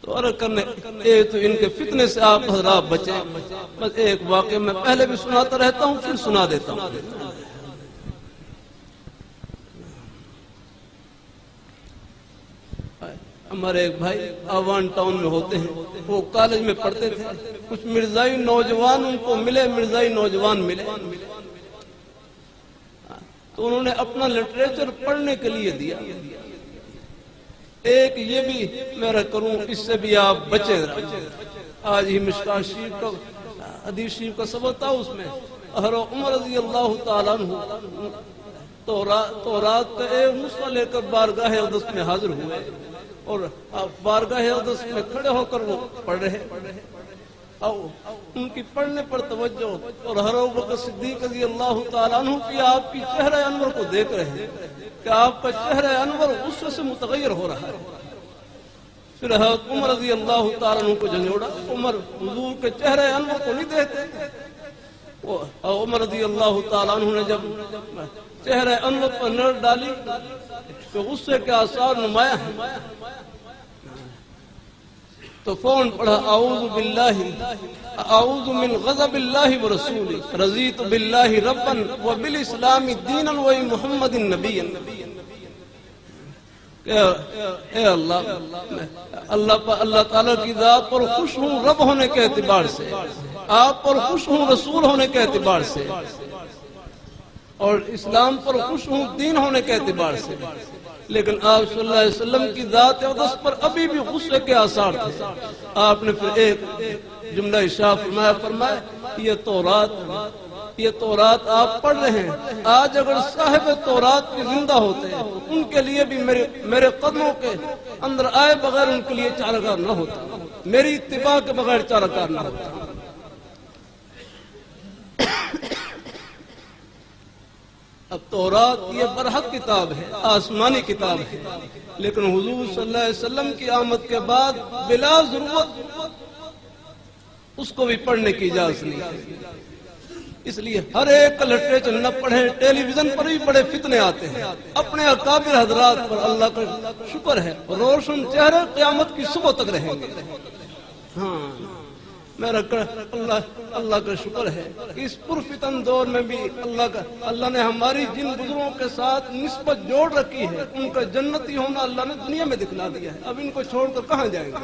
تو عرض کرنے تو ان کے فتنے سے آپ حضرات بچیں. بس ایک واقعہ میں پہلے بھی سناتا رہتا ہوں پھر سنا دیتا ہوں. ہمارے ایک بھائی آوان ٹاؤن میں ہوتے ہیں, وہ کالج میں پڑھتے تھے. کچھ مرزائی نوجوان ان کو ملے, مرزائی نوجوان ملے, تو انہوں نے اپنا لٹریچر پڑھنے کے لیے دیا. ایک یہ بھی میرا کروں, اس سے بھی آپ بچیں. آج ہی مشکاۃ شریف کا حدیث شریف کا سبق تھا, اس میں حضرت عمر رضی اللہ تعالیٰ عنہ تورات کا ایک نسخہ لے کر بارگاہ اقدس میں حاضر ہوئے, اور بارگاہ اقدس میں کھڑے ہو کر وہ پڑھ رہے. ان کی پڑھنے پر توجہ, اور حضرت ابوبکر صدیق رضی اللہ تعالیٰ عنہ کی آپ کی چہرہ انور کو دیکھ رہے ہیں کہ آپ کا چہرہ انور غصے سے متغیر ہو رہا ہے. پھر حضرت عمر رضی اللہ تعالیٰ عنہ کو جھنجھوڑا. عمر حضور کے چہرہ انور کو نہیں دیکھتے. عمر رضی اللہ تعالیٰ عنہ نے جب چہرہ انور پر نظر ڈالی تو غصے کے آثار نمایاں ہیں, تو فون پڑھا اعوذ باللہ, اعوذ من غضب اللہ ورسولہ, رضیت باللہ ربا وبالاسلام دینا وبمحمد نبیا. اے اللہ تعالیٰ کی ذات پر خوش ہوں رب ہونے کے اعتبار سے, آپ پر خوش ہوں رسول ہونے کے اعتبار سے, اور اسلام پر خوش ہوں دین ہونے کے اعتبار سے. لیکن آپ صلی اللہ علیہ وسلم کی ذات اقدس پر ابھی بھی غصے کے آثار تھے. آپ نے پھر ایک جملہ ارشاد فرمایا یہ تورات آپ پڑھ رہے ہیں, آج اگر صاحب تورات بھی زندہ ہوتے ان کے لیے بھی میرے قدموں کے اندر آئے بغیر ان کے لیے چارہ نہ ہوتا, میری اتباع کے بغیر چارہ نہ ہوتا. اب تورات یہ برحق کتاب ہے, آسمانی کتاب ہے, لیکن حضور صلی اللہ علیہ وسلم کی آمد کے بعد بلا ضرورت اس کو بھی پڑھنے کی اجازت نہیں ہے. اس لیے ہر ایک کا لٹریچر نہ پڑھیں. ٹیلی ویژن پر بھی بڑے فتنے آتے ہیں. اپنے اکابر حضرات پر اللہ کا شکر ہے, روشن چہرے قیامت کی صبح تک رہیں گے. ہاں, میرا اللہ کا شکر ہے کہ اس پرفتن دور میں بھی اللہ نے ہماری جن بزرگوں کے ساتھ نسبت جوڑ رکھی ہے, ان کا جنتی ہونا اللہ نے دنیا میں دکھلا دیا ہے. اب ان کو چھوڑ کر کہاں جائیں گے؟